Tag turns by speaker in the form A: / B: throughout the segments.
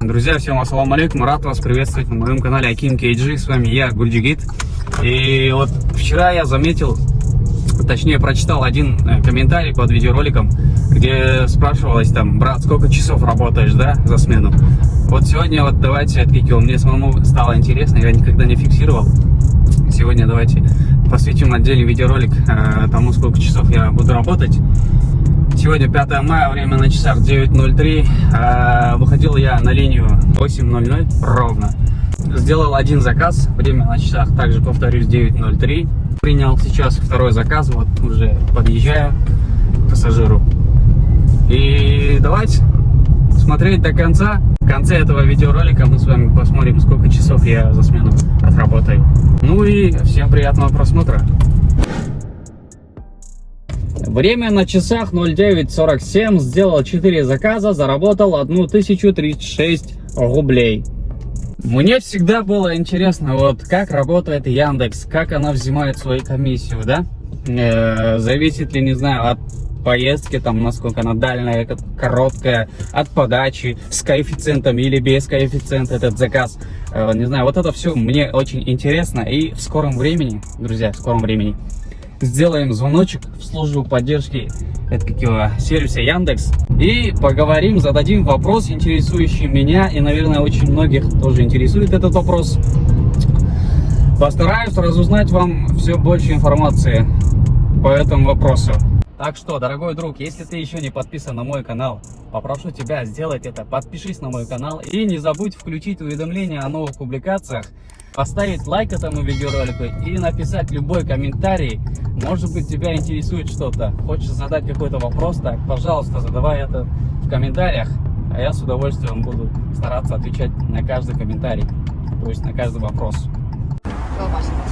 A: Друзья, всем ассаламу алейкум, рад вас приветствовать на моем канале Аким KG, с вами я, Гульджигит. И вот вчера я заметил, точнее прочитал один комментарий под видеороликом, где спрашивалось там: брат, сколько часов работаешь, да, за смену? Вот сегодня вот давайте откликнем, мне самому стало интересно, я никогда не фиксировал. Сегодня давайте посвятим отдельный видеоролик тому, сколько часов я буду работать. Сегодня 5 мая, время на часах 9:03. Выходил я на линию 8:00 ровно. Сделал один заказ, время на часах, также повторюсь, 9:03. Принял сейчас второй заказ, вот уже подъезжаю к пассажиру. И давайте смотреть до конца. В конце этого видеоролика мы с вами посмотрим, сколько часов я за смену отработаю. Ну и всем приятного просмотра. Время на часах 09:47, сделал 4 заказа, заработал 1036 рублей. Мне всегда было интересно, вот как работает Яндекс, как она взимает свою комиссию, да? Зависит ли, не знаю, от поездки, там, насколько она дальняя, короткая, от подачи, с коэффициентом или без коэффициента этот заказ. Не знаю, вот это все мне очень интересно, и в скором времени, друзья, в скором времени сделаем звоночек в службу поддержки сервиса Яндекс и поговорим, зададим вопрос, интересующий меня, и, наверное, очень многих тоже интересует этот вопрос. Постараюсь разузнать вам все больше информации по этому вопросу. Так что, дорогой друг, если ты еще не подписан на мой канал, попрошу тебя сделать это. Подпишись на мой канал и не забудь включить уведомления о новых публикациях, поставить лайк этому видеоролику и написать любой комментарий. Может быть, тебя интересует что-то, хочешь задать какой-то вопрос, так, пожалуйста, задавай это в комментариях, а я с удовольствием буду стараться отвечать на каждый комментарий, то есть на каждый вопрос.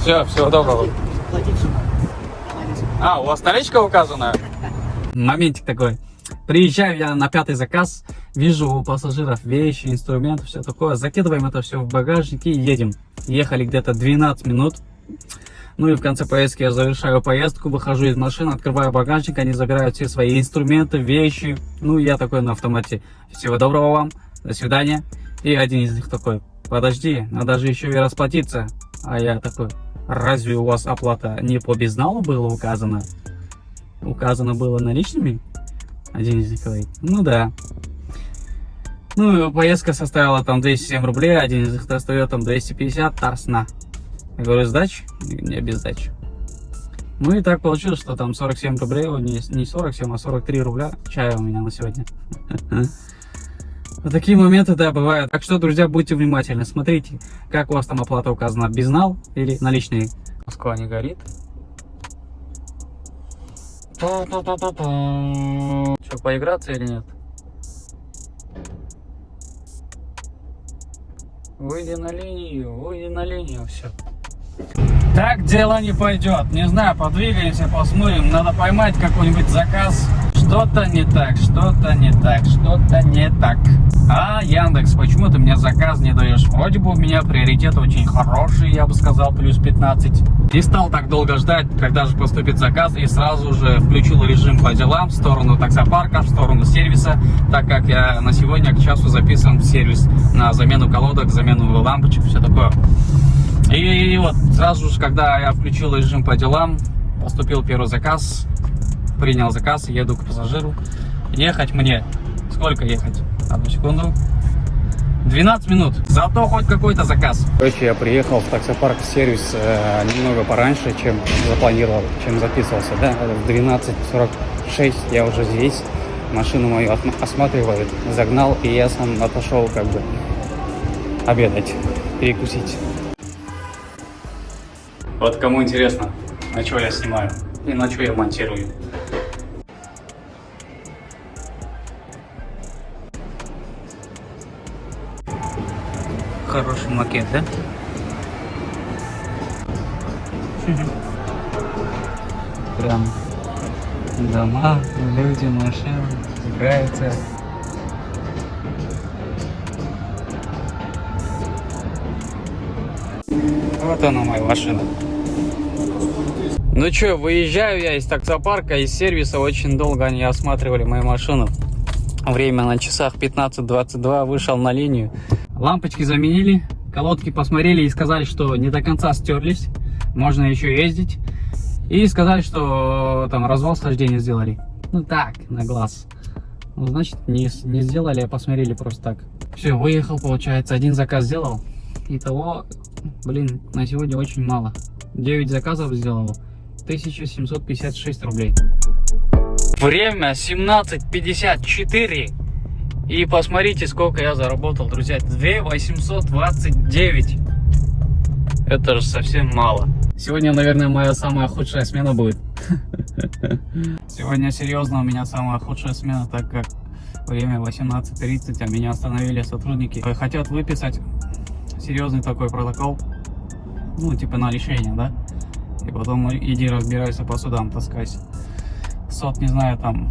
A: Все, всего доброго. А, у вас наличка указана? Моментик такой. Приезжаю я на 5-й заказ, вижу у пассажиров вещи, инструменты, все такое. Закидываем это все в багажник и едем. Ехали где-то 12 минут. Ну и в конце поездки я завершаю поездку, выхожу из машины, открываю багажник, они забирают все свои инструменты, вещи. Ну я такой на автомате: всего доброго вам, до свидания. И один из них такой: подожди, надо же еще и расплатиться. А я такой: разве у вас оплата не по безналу было указано? Указано было наличными? Один из них говорит: ну да. Ну, поездка составила там 207 рублей, один из них достает там 250, тарсна. Я говорю: сдачи? Не, без сдачи. Ну и так получилось, что там 47 рублей, не 47, а 43 рубля чая у меня на сегодня. Вот такие моменты, да, бывают. Так что, друзья, будьте внимательны, смотрите, как у вас там оплата указана: безнал или наличные. Москва не горит. Что, поиграться или нет? Выйди на линию, все. Так дело не пойдет. Не знаю, подвигаемся, посмотрим. Надо поймать какой-нибудь заказ. Что-то не так, что-то не так, что-то не так. А, Яндекс, почему ты мне заказ не даешь? Вроде бы у меня приоритет очень хороший, я бы сказал, плюс 15. Не стал так долго ждать, когда же поступит заказ, и сразу же включил режим по делам в сторону таксопарка, в сторону сервиса, так как я на сегодня к часу записан в сервис на замену колодок, замену лампочек, все такое. И вот сразу же, когда я включил режим по делам, поступил первый заказ, принял заказ, еду к пассажиру. Ехать мне, сколько ехать? Одну секунду. 12 минут, зато хоть какой-то заказ. Короче, я приехал в таксопарк, в сервис немного пораньше, чем запланировал, чем записывался, да, в 12:46 я уже здесь, машину мою осматривают, загнал, и я сам отошел как бы обедать, перекусить. Вот кому интересно, на что я снимаю и на что я монтирую. Хороший макет, да? Прям дома, люди, машины, играются. Вот она, моя машина. Ну что, выезжаю я из таксопарка, из сервиса. Очень долго они осматривали мою машину. Время на часах 15:22, вышел на линию. Лампочки заменили, колодки посмотрели и сказали, что не до конца стерлись, можно еще ездить. И сказали, что там развал схождения сделали. Ну так, на глаз. Ну, значит, не сделали, а посмотрели просто так. Все, выехал, получается, один заказ сделал. Итого, блин, на сегодня очень мало. 9 заказов сделал, 1756 рублей. Время 17:54. И посмотрите, сколько я заработал, друзья. 2829. Это же совсем мало. Сегодня, наверное, моя самая худшая смена будет. Сегодня серьезно у меня самая худшая смена, так как время 18:30, а меня остановили сотрудники. Хотят выписать серьезный такой протокол, ну, типа на лишение, да? И потом иди разбирайся по судам, таскайся. Сот, не знаю, там,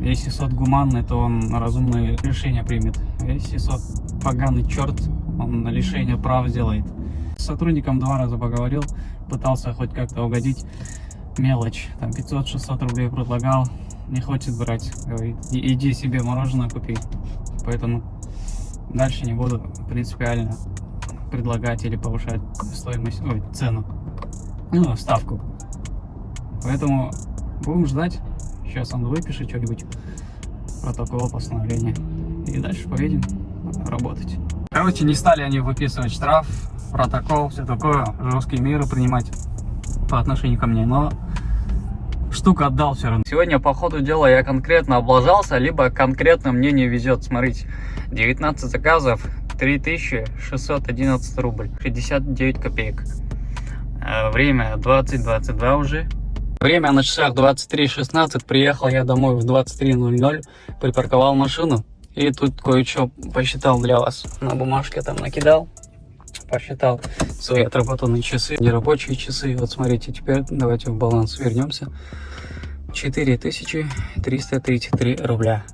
A: если сот гуманный, то он разумное решение примет. А если сот поганый черт, он на лишение прав сделает. С сотрудником 2 раза поговорил, пытался хоть как-то угодить. Мелочь, там 500-600 рублей предлагал, не хочет брать. Говорит, иди себе мороженое купи. Поэтому дальше не буду принципиально предлагать или повышать стоимость, цену, ну, ставку. Поэтому будем ждать. Сейчас он выпишет что-нибудь, протокол постановления, и дальше поедем работать. Короче, не стали они выписывать штраф, протокол, все такое, жесткие меры принимать по отношению ко мне, но штуку отдал все равно. Сегодня, по ходу дела, я конкретно облажался, либо конкретно мне не везет. Смотрите, 19 заказов, 3611 рубль, 69 копеек. Время 20:22 уже. Время на часах 23:16. Приехал я домой в 23:00, припарковал машину. И тут кое-что посчитал для вас. На бумажке там накидал. Посчитал свои отработанные часы, нерабочие часы. Вот смотрите, теперь давайте в баланс вернемся. 4333 рубля.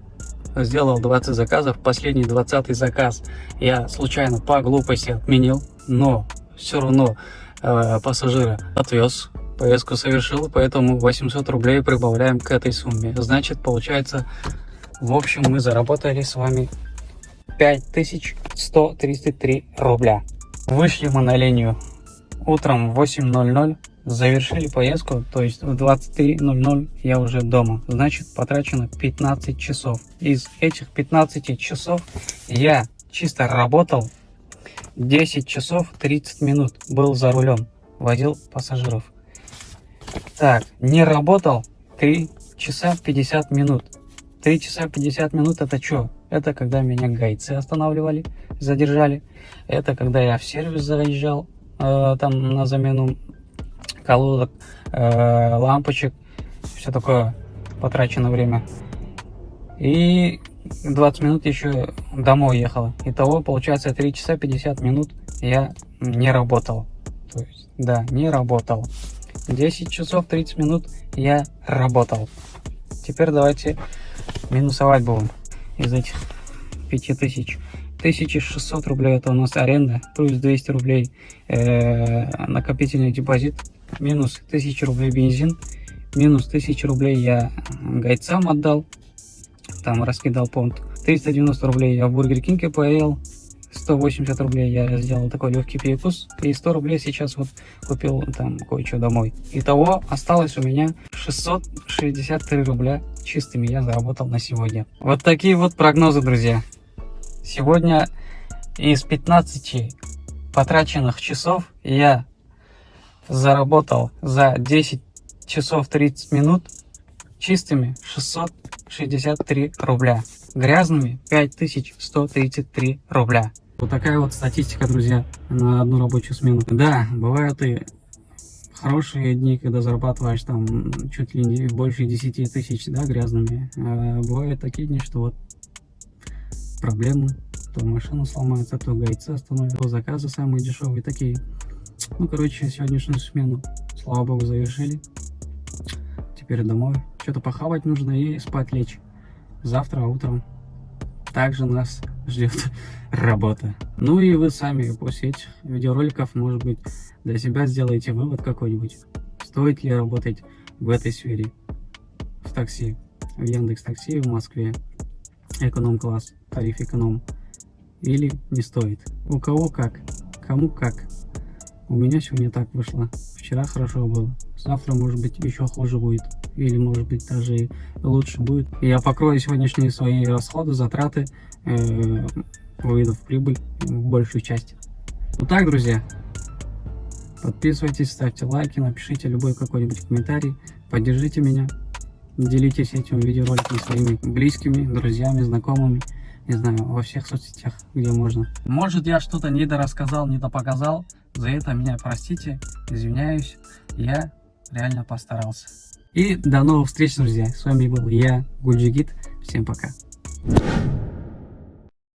A: Сделал 20 заказов. Последний 20-й заказ я случайно по глупости отменил, но все равно пассажира отвез. Поездку совершил, поэтому 800 рублей прибавляем к этой сумме. Значит, получается, в общем, мы заработали с вами 5133 рубля. Вышли мы на линию утром в 8:00, завершили поездку, то есть в 23:00 я уже дома. Значит, потрачено 15 часов. Из этих 15 часов я чисто работал 10 часов 30 минут, был за рулем, водил пассажиров. Так, не работал 3 часа 50 минут. 3 часа 50 минут это что? Это когда меня гайцы останавливали, задержали. Это когда я в сервис заезжал, там на замену колодок, лампочек, все такое потрачено время. И 20 минут еще домой ехала. Итого получается 3 часа 50 минут я не работал. То есть, да, не работал. 10 часов 30 минут я работал. Теперь давайте минусовать будем из этих 5000. 1600 рублей это у нас аренда, плюс 200 рублей накопительный депозит, минус 1000 рублей бензин, минус 1000 рублей я гайцам отдал, там раскидал понт, 390 рублей я в Бургер Кинге поел, 180 рублей я сделал такой легкий перекус, и 100 рублей сейчас вот купил там кое-что домой. Итого осталось у меня 663 рубля чистыми я заработал на сегодня. Вот такие вот прогнозы, друзья. Сегодня из 15 потраченных часов я заработал за 10 часов 30 минут чистыми 663 рубля. Грязными 5133 рубля. Вот такая вот статистика, друзья, на одну рабочую смену. Да, бывают и хорошие дни, когда зарабатываешь там чуть ли не больше 10 тысяч, да, грязными. А бывают такие дни, что вот проблемы, то машина сломается, то гайцы остановят, то заказы самые дешевые такие. Ну, короче, сегодняшнюю смену, слава богу, завершили. Теперь домой. Что-то похавать нужно и спать лечь. Завтра утром также нас ждет работа. Ну и вы сами после этих видеороликов, может быть, для себя сделаете вывод какой-нибудь. Стоит ли работать в этой сфере, в такси, в Яндекс.Такси в Москве, эконом-класс, тариф эконом, или не стоит. У кого как, кому как. У меня сегодня так вышло. Вчера хорошо было, завтра может быть еще хуже будет. Или может быть даже и лучше будет. Я покрою сегодняшние свои расходы, затраты, выйду в прибыль в большую часть. Вот так, друзья. Подписывайтесь, ставьте лайки, напишите любой какой-нибудь комментарий, поддержите меня, делитесь этим видеороликом своими близкими, друзьями, знакомыми, не знаю, во всех соцсетях, где можно. Может, я что-то недорассказал, недопоказал, за это меня простите, извиняюсь, я реально постарался. И до новых встреч, друзья, с вами был я, Гульджигит, всем пока.